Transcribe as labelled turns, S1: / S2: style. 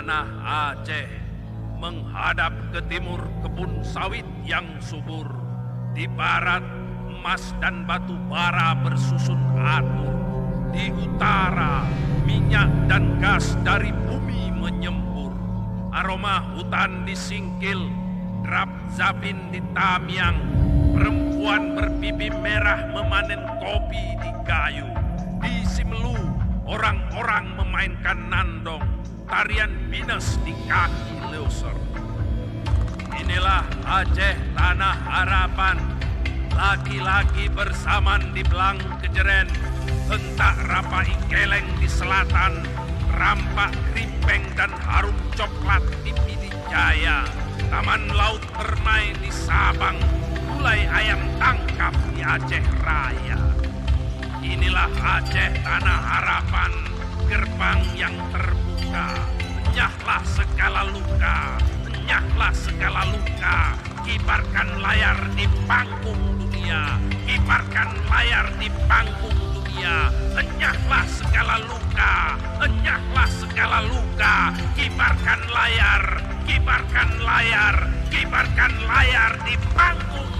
S1: tanah Aceh, menghadap ke timur kebun sawit yang subur. Di barat, emas dan batu bara bersusun atur. Di utara, minyak dan gas dari bumi menyembur. Aroma hutan di Singkil, drap zapin di Tamiang. Perempuan berpipi merah memanen kopi di Gayo. Di Simelu, orang-orang memainkan nandong. Tarian Bines di kaki Leuser. Inilah Aceh tanah harapan. Laki-laki bersaman di Belang Kejeren. Hentak rapa Ikeleng di selatan. Rampak Krimpeng dan harum coklat di Pidijaya. Taman laut Permai di Sabang. Gulai ayam tangkap di Aceh Raya. Inilah Aceh tanah harapan. Gerbang yang terbuka. Enyahlah segala luka. Enyahlah segala luka. Kibarkan layar di panggung dunia. Kibarkan layar di panggung dunia. Enyahlah segala luka. Enyahlah segala luka. Kibarkan layar. Kibarkan layar. Kibarkan layar di panggung